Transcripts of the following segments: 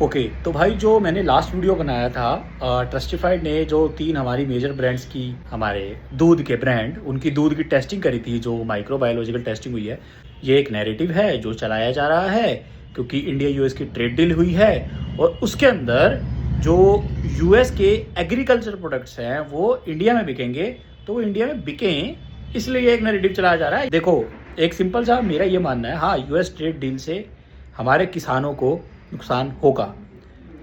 Okay तो भाई जो मैंने लास्ट वीडियो बनाया था ट्रस्टिफाइड ने जो 3 हमारी मेजर ब्रांड्स की हमारे दूध के ब्रांड उनकी दूध की टेस्टिंग करी थी, जो माइक्रोबायोलॉजिकल टेस्टिंग हुई है। ये एक नैरेटिव है जो चलाया जा रहा है क्योंकि इंडिया यूएस की ट्रेड डील हुई है और उसके अंदर जो यूएस के एग्रीकल्चर प्रोडक्ट्स हैं वो इंडिया में बिकेंगे, तो वो इंडिया में बिकें, इसलिए ये एक नैरेटिव चलाया जा रहा है। देखो एक सिंपल सा मेरा ये मानना है, हाँ यूएस ट्रेड डील से हमारे किसानों को नुकसान होगा,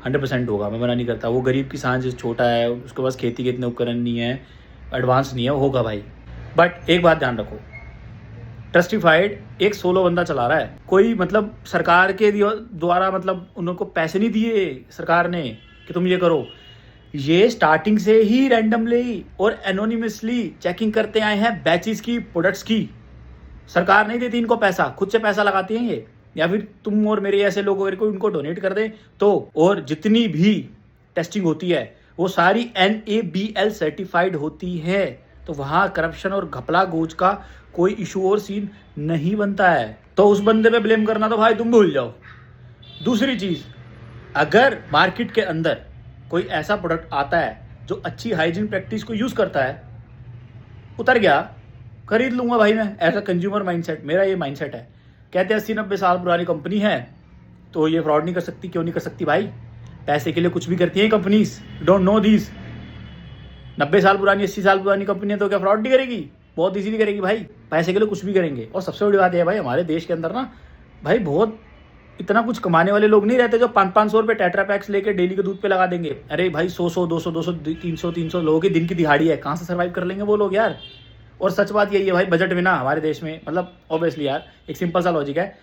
100% होगा, मैं मना नहीं करता। वो गरीब किसान जो छोटा है उसके पास खेती के इतने उपकरण नहीं है, एडवांस नहीं है, वो होगा भाई। बट एक बात ध्यान रखो, ट्रस्टिफाइड एक सोलो बंदा चला रहा है, कोई मतलब सरकार के द्वारा मतलब उनको पैसे नहीं दिए सरकार ने कि तुम ये करो। ये स्टार्टिंग से ही रैंडमली और एनोनिमसली चेकिंग करते आए हैं बैचेस की, प्रोडक्ट्स की। सरकार नहीं देती इनको पैसा, खुद से पैसा लगाती हैं ये, या फिर तुम और मेरे ऐसे लोग अगर कोई उनको डोनेट कर दे तो। और जितनी भी टेस्टिंग होती है वो सारी NABL सर्टिफाइड होती है, तो वहाँ करप्शन और घपला गोज का कोई इशू और सीन नहीं बनता है। तो उस बंदे पे ब्लेम करना तो भाई तुम भूल जाओ। दूसरी चीज़, अगर मार्केट के अंदर कोई ऐसा प्रोडक्ट आता है जो अच्छी हाइजीन प्रैक्टिस को यूज़ करता है, उतर गया, खरीद लूंगा भाई मैं। ऐसा कंज्यूमर माइंडसेट, मेरा ये माइंडसेट है। कहते हैं 80-90 साल पुरानी कंपनी है तो ये फ्रॉड नहीं कर सकती। क्यों नहीं कर सकती भाई? पैसे के लिए कुछ भी करती है कंपनीज, डोंट नो दिस। 90 साल पुरानी, 80 साल पुरानी कंपनी है तो क्या फ्रॉड नहीं करेगी? बहुत इजीली करेगी भाई, पैसे के लिए कुछ भी करेंगे। और सबसे बड़ी बात यह है भाई, हमारे देश के अंदर ना भाई बहुत इतना कुछ कमाने वाले लोग नहीं रहते जो 500-500 रुपये टेट्रा पैक्स लेके डेली के दूध पे लगा देंगे। अरे भाई 100-100, 200-200, 300-300 लोगों की दिन की दिहाड़ी है, कहाँ से सर्वाइव कर लेंगे वो लोग यार। और सच बात यही है भाई, बजट में ना हमारे देश में, मतलब ऑब्वियसली यार एक सिंपल सा लॉजिक है,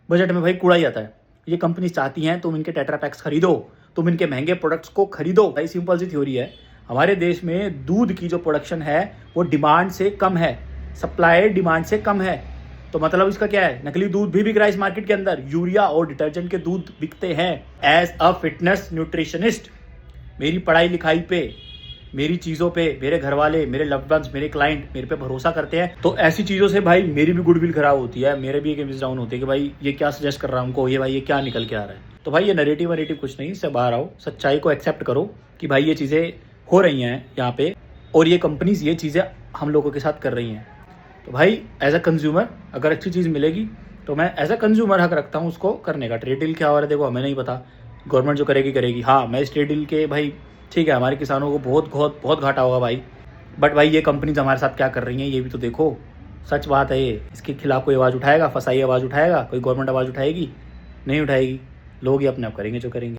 बजट में भाई कूड़ा ही आता है। ये कंपनी चाहती हैं तुम इनके टेट्रा पैक्स खरीदो, तुम इनके महंगे प्रोडक्ट्स को खरीदो। भाई सिंपल सी थ्योरी है, हमारे देश में दूध की जो प्रोडक्शन है वो डिमांड से कम है, सप्लाई डिमांड से कम है। तो मतलब इसका क्या है, नकली दूध भी बिक रहा है इस मार्केट के अंदर, यूरिया और डिटर्जेंट के दूध बिकते हैं। एज अ फिटनेस न्यूट्रिशनिस्ट, मेरी पढ़ाई लिखाई पे, मेरी चीज़ों पे मेरे घर वाले, मेरे लव्ड वंस, मेरे क्लाइंट मेरे पे भरोसा करते हैं, तो ऐसी चीज़ों से भाई मेरी भी गुडविल खराब होती है, मेरे भी एक इमेज डाउन होती है कि भाई ये क्या सजेस्ट कर रहा है हमको, ये भाई ये क्या निकल के आ रहा है। तो भाई ये नैरेटिव कुछ नहीं, इससे बाहर आओ, सच्चाई को एक्सेप्ट करो कि भाई ये चीज़ें हो रही हैं यहाँ पे और ये कंपनीज ये चीज़ें हम लोगों के साथ कर रही हैं। तो भाई एज अ कंज्यूमर अगर अच्छी चीज़ मिलेगी तो मैं एज अ कंज्यूमर हक रखता हूँ उसको करने का। ट्रेड डील क्या हो रहा है देखो हमें नहीं पता, गवर्नमेंट जो करेगी करेगी। हाँ मैं इस ट्रेड डील के भाई ठीक है, हमारे किसानों को बहुत बहुत बहुत घाटा होगा भाई, बट भाई ये कंपनीज हमारे साथ क्या कर रही हैं ये भी तो देखो। सच बात है ये, इसके खिलाफ कोई आवाज़ उठाएगा? फसाई आवाज़ उठाएगा? कोई गवर्नमेंट आवाज़ उठाएगी? नहीं उठाएगी। लोग ही अपने आप करेंगे जो करेंगे।